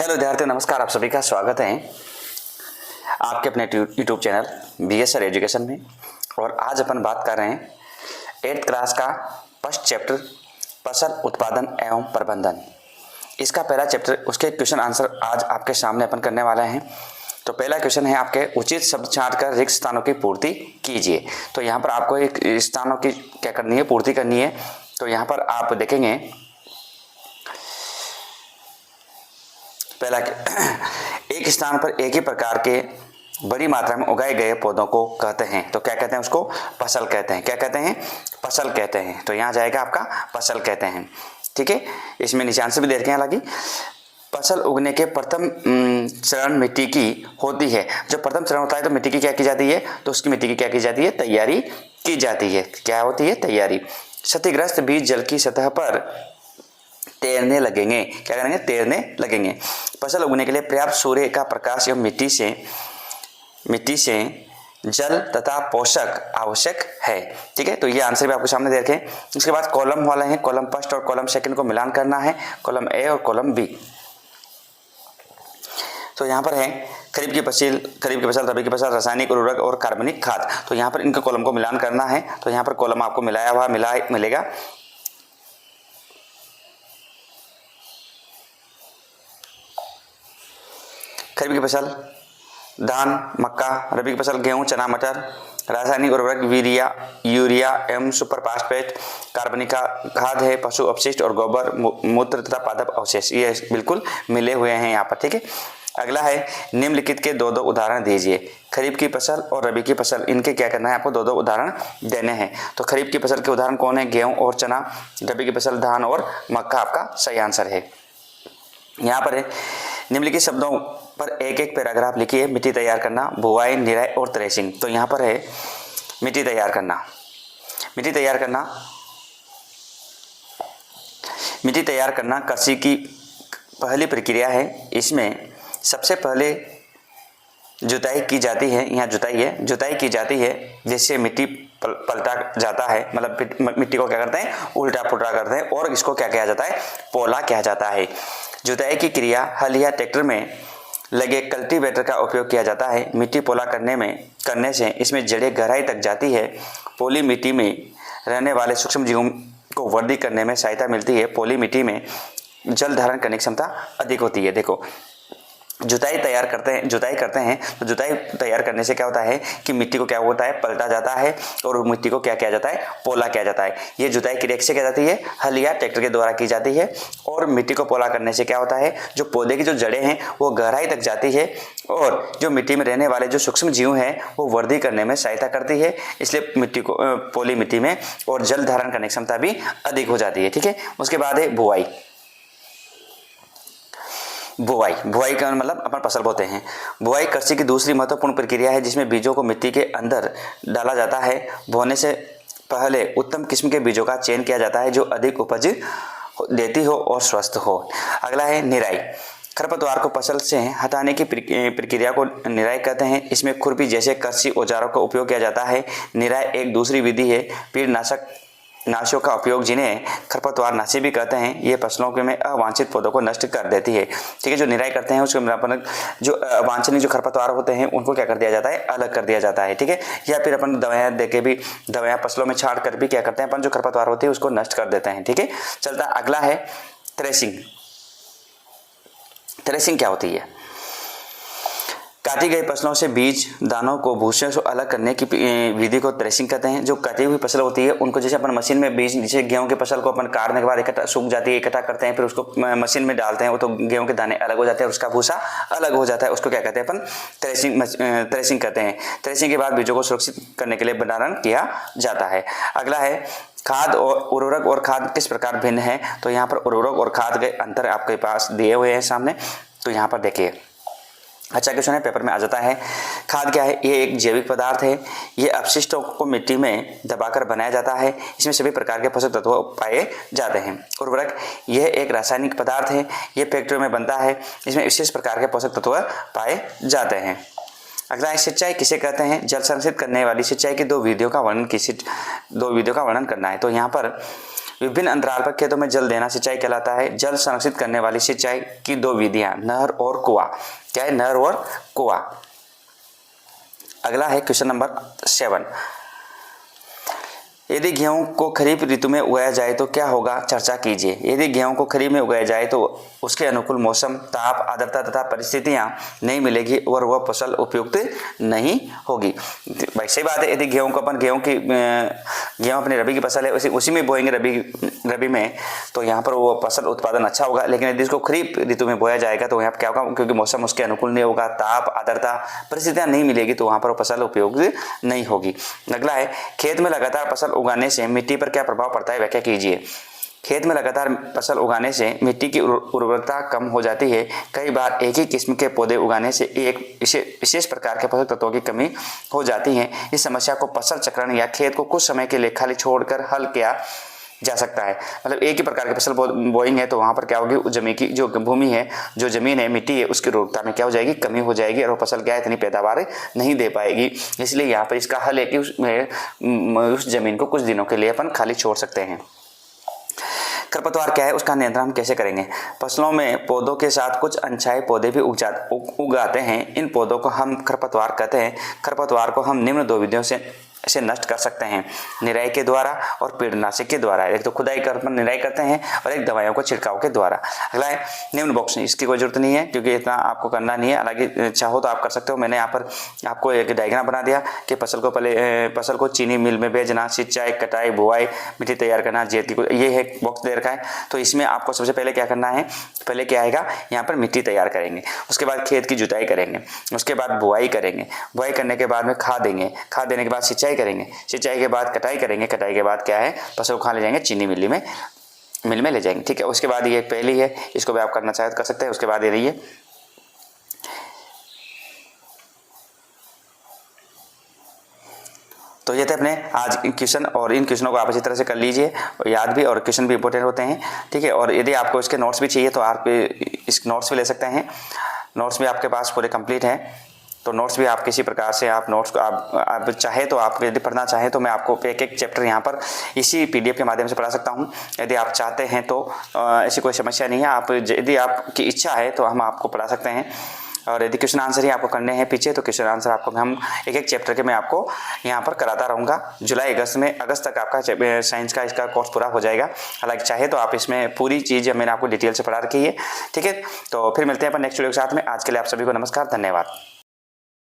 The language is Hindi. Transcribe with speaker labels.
Speaker 1: हेलो विद्यार्थियों, नमस्कार। आप सभी का स्वागत है आपके अपने YouTube channel BS sir education में। और आज अपन बात कर रहे हैं 8th क्लास का फर्स्ट चैप्टर फसल उत्पादन एवं प्रबंधन। इसका पहला चैप्टर, उसके क्वेश्चन आंसर आज आपके सामने अपन करने वाले हैं। तो पहला क्वेश्चन है आपके, उचित शब्द छांट कर रिक्त स्थानों की पूर्ति कीजिए। तो यहाँ पर आपको एक स्थानों की क्या करनी है, पूर्ति करनी है। तो यहाँ पर आप देखेंगे पहला, एक स्थान पर एक ही प्रकार के बड़ी मात्रा में उगाए गए पौधों को कहते हैं। तो क्या कहते हैं उसको? फसल कहते हैं। क्या कहते हैं? फसल कहते हैं। तो यहाँ जाएगा आपका फसल कहते हैं। ठीक है, इसमें नीचे आंसर भी दे रखे हैं। हालांकि फसल उगने के प्रथम चरण मिट्टी की होती है। जो प्रथम चरण होता है तो मिट्टी की क्या की जाती है? तो उसकी मिट्टी की क्या की जाती है? तैयारी की जाती है। क्या होती है? तैयारी। क्षतिग्रस्त बीज जल की सतह पर तैरने लगेंगे। क्या करेंगे? तैरने लगेंगे। फसल उगने के लिए पर्याप्त सूर्य का प्रकाश एवं मिट्टी से जल तथा पोषक आवश्यक है। ठीक है, तो ये आंसर भी आपके सामने दे रखे। उसके बाद कॉलम वाले हैं, कॉलम फर्स्ट और कॉलम सेकंड को मिलान करना है, कॉलम ए और कॉलम बी। तो यहाँ पर है खरीफ की फसल, रबी की फसल, रासायनिक उर्वरक और कार्बनिक खाद। तो यहाँ पर इनके कॉलम को मिलान करना है। तो यहाँ पर कॉलम आपको मिलाया हुआ मिलेगा। खरीफ की फसल धान, मक्का, रबी की फसल गेहूं, चना, मटर, रासायनिक उर्वरक यूरिया एवं सुपर फास्फेट, कार्बनिक खाद है, पशु अपशिष्ट और गोबर मूत्र तथा पादप अवशेष। ये बिल्कुल मिले हुए हैं यहाँ पर। ठीक है, अगला है निम्नलिखित के दो उदाहरण दीजिए। खरीफ की फसल और रबी की फसल, इनके क्या करना है? आपको दो उदाहरण देने हैं। तो खरीफ की फसल के उदाहरण कौन है? गेहूं और चना। रबी की फसल धान और मक्का आपका सही आंसर है। यहाँ पर है निम्नलिखित शब्दों पर एक एक पैराग्राफ लिखिए। मिट्टी तैयार करना, बुआई, निराई और थ्रेशिंग। तो यहाँ पर है मिट्टी तैयार करना। मिट्टी तैयार करना कृषि की पहली प्रक्रिया है। इसमें सबसे पहले जुताई की जाती है। यहाँ जुताई की जाती है, जिससे मिट्टी पलटा जाता है। मतलब मिट्टी को क्या करते हैं? उल्टा पुल्टा करते हैं और इसको क्या किया जाता है? पोला किया जाता है। जुताई की क्रिया हल या ट्रैक्टर में लगे कल्टीवेटर का उपयोग किया जाता है। मिट्टी पोला करने से इसमें जड़ें गहराई तक जाती है। पोली मिट्टी में रहने वाले सूक्ष्म जीवों को वृद्धि करने में सहायता मिलती है। पोली मिट्टी में जल धारण करने की क्षमता अधिक होती है। देखो, जुताई करते हैं। तो जुताई तैयार करने से क्या होता है कि मिट्टी को क्या होता है? पलटा जाता है और मिट्टी को क्या किया जाता है? पोला किया जाता है। ये जुताई क्रिया से क्या जाती है? हल या ट्रैक्टर के द्वारा की जाती है। और मिट्टी को पोला करने से क्या होता है? जो पौधे की जो जड़ें हैं वो गहराई तक जाती है और जो मिट्टी में रहने वाले जो सूक्ष्म जीव हैं वो वृद्धि करने में सहायता करती है। इसलिए मिट्टी को पोली मिट्टी में और जल धारण करने की क्षमता भी अधिक हो जाती है। ठीक है, उसके बाद है बुआई का मतलब अपन फसल बोते हैं। बुआई कृषि की दूसरी महत्वपूर्ण प्रक्रिया है, जिसमें बीजों को मिट्टी के अंदर डाला जाता है। बोने से पहले उत्तम किस्म के बीजों का चयन किया जाता है, जो अधिक उपज देती हो और स्वस्थ हो। अगला है निराई। खरपतवार को फसल से हटाने की प्रक्रिया को निराई कहते हैं। इसमें खुरपी जैसे कृषि औजारों का उपयोग किया जाता है। निराई एक दूसरी विधि है नाशियों का उपयोग, जिन्हें खरपतवार नाशी भी कहते हैं। ये फसलों के में अवांछित पौधों को नष्ट कर देती है। ठीक है, जो निराई करते हैं उसके जो अवांछनीय जो खरपतवार होते हैं उनको क्या कर दिया जाता है? अलग कर दिया जाता है। ठीक है, या फिर अपन दवाएं देके भी, दवाएं फसलों में छाट कर भी क्या करते हैं? अपन जो खरपतवार होती है उसको नष्ट कर देते हैं। ठीक है, चलता अगला है थ्रेशिंग। थ्रेशिंग क्या होती है? काटी गई फसलों से बीज दानों को भूसे से अलग करने की विधि को थ्रेशिंग कहते हैं। जो कटी हुई फसल होती है उनको जैसे अपन मशीन में बीज, जैसे गेहूं की फसल को अपन काटने के बाद इकट्ठा सूख जाती है, इकट्ठा करते हैं, फिर उसको मशीन में डालते हैं, वो तो गेहूं के दाने अलग हो जाते हैं, उसका भूसा अलग हो जाता है। उसको क्या कहते हैं? अपन थ्रेशिंग कहते हैं। थ्रेशिंग के बाद बीजों को सुरक्षित करने के लिए भंडारण किया जाता है। अगला है खाद और उर्वरक और खाद किस प्रकार भिन्न है? तो यहाँ पर उर्वरक और खाद के अंतर आपके पास दिए हुए हैं सामने। तो यहाँ पर देखिए, अच्छा क्वेश्चन है, पेपर में आ जाता है। खाद क्या है? ये एक जैविक पदार्थ है। ये अपशिष्टों को मिट्टी में दबाकर बनाया जाता है। इसमें सभी प्रकार के पोषक तत्व पाए जाते हैं। उर्वरक यह एक रासायनिक पदार्थ है। ये फैक्ट्रियों में बनता है। इसमें विशेष प्रकार के पोषक तत्व पाए जाते हैं। अगला है सिंचाई किसे कहते हैं। जल संरक्षित करने वाली सिंचाई की दो विधियों का वर्णन करना है। तो यहाँ पर विभिन्न अंतराल पर खेतों में जल देना सिंचाई कहलाता है। जल संरक्षित करने वाली सिंचाई की दो विधियां, नहर और कुआं। क्या है? नहर और कुआं। अगला है क्वेश्चन नंबर 7। यदि गेहूं को खरीफ ऋतु में उगाया जाए तो क्या होगा, चर्चा कीजिए। यदि गेहूं को खरीफ में उगाया जाए तो उसके अनुकूल मौसम, ताप, आर्द्रता तथा परिस्थितियां नहीं मिलेगी और वह फसल उपयुक्त नहीं होगी। भाई सही बात है। यदि गेहूं अपनी रबी की फसल है, उसी में बोएंगे रबी में, तो यहाँ पर वो फसल उत्पादन अच्छा होगा। लेकिन यदि इसको खरीफ ऋतु में बोया जाएगा तो यहाँ पर क्या होगा, क्योंकि मौसम उसके अनुकूल नहीं होगा, ताप, आर्द्रता, परिस्थितियां नहीं मिलेगी, तो वहाँ पर फसल उपयुक्त नहीं होगी। अगला है खेत में लगातार फसल उगाने से मिट्टी पर क्या प्रभाव पड़ता है, व्याख्या कीजिए। खेत में लगातार फसल उगाने से मिट्टी की उर्वरता कम हो जाती है। कई बार एक ही किस्म के पौधे उगाने से एक विशेष प्रकार के पोषक तत्वों की कमी हो जाती है। इस समस्या को फसल चक्रण या खेत को कुछ समय के लिए खाली छोड़कर हल किया जा सकता है। मतलब एक ही प्रकार की फसल बोएंगे तो वहाँ पर क्या होगी, जमीन की जो भूमि है, जो जमीन है, मिट्टी है, उसकी उर्वरता में क्या हो जाएगी, कमी हो जाएगी और वो फसल क्या है, इतनी पैदावार नहीं दे पाएगी। इसलिए यहाँ पर इसका हल है कि उस जमीन को कुछ दिनों के लिए अपन खाली छोड़ सकते हैं। खरपतवार क्या है, उसका नियंत्रण हम कैसे करेंगे। फसलों में पौधों के साथ कुछ अनछाए पौधे भी उगाते हैं। इन पौधों को हम खरपतवार कहते हैं। खरपतवार को हम निम्न दो विधियों से नष्ट कर सकते हैं, निराई के द्वारा और कीटनाशक के द्वारा। एक तो खुदाई कर निराई करते हैं और एक दवाइयों को छिड़काव के द्वारा। अगला है निम्न बॉक्स, इसकी कोई जरूरत नहीं है क्योंकि इतना आपको करना नहीं है। हालांकि चाहो तो आप कर सकते हो। मैंने यहाँ पर आपको एक डायग्राम बना दिया कि फसल को चीनी मिल में भेजना, सिंचाई, कटाई, बुआई, मिट्टी तैयार करना, जेत की, ये है बॉक्स दे रखा है। तो इसमें आपको सबसे पहले क्या करना है, पहले क्या आएगा, यहाँ पर मिट्टी तैयार करेंगे, उसके बाद खेत की जुताई करेंगे, उसके बाद बुआई करेंगे, बुआई करने के बाद में खाद देंगे, खाद देने के बाद सिंचाई करेंगे, सिंचाई के बाद कटाई करेंगे, कटाई के बाद क्या है, फसल को खा ले जाएंगे, चीनी मिल में ले जाएंगे। ठीक है। उसके बाद ये पहली है, इसको भी आप करना चाहे तो कर सकते हैं। उसके बाद ये रही है तो ये थे अपने आज क्वेश्चन, और इन क्वेश्चनों को आप अच्छी तरह से कर लीजिए, याद भी, और क्वेश्चन भी इंपॉर्टेंट होते हैं। ठीक है। और यदि आपको इसके नोट्स भी चाहिए तो आप इस नोट्स भी ले सकते हैं। नोट्स भी आपके पास पूरे कंप्लीट हैं। तो नोट्स भी आप किसी प्रकार से आप नोट्स को आप चाहे तो आप यदि पढ़ना चाहें तो मैं आपको एक एक चैप्टर यहाँ पर इसी PDF के माध्यम से पढ़ा सकता हूँ। यदि आप चाहते हैं तो ऐसी कोई समस्या नहीं है। आप यदि आपकी इच्छा है तो हम आपको पढ़ा सकते हैं। और यदि क्वेश्चन आंसर ही आपको करने हैं पीछे, तो क्वेश्चन आंसर आपको हम एक एक चैप्टर के मैं आपको यहाँ पर कराता रहूँगा। जुलाई अगस्त तक आपका साइंस का इसका कोर्स पूरा हो जाएगा। हालांकि चाहे तो आप इसमें पूरी चीज़ मैंने आपको डिटेल से पढ़ा रखी है। ठीक है। तो फिर मिलते हैं अपन नेक्स्ट वीडियो के साथ में। आज के लिए आप सभी को नमस्कार, धन्यवाद।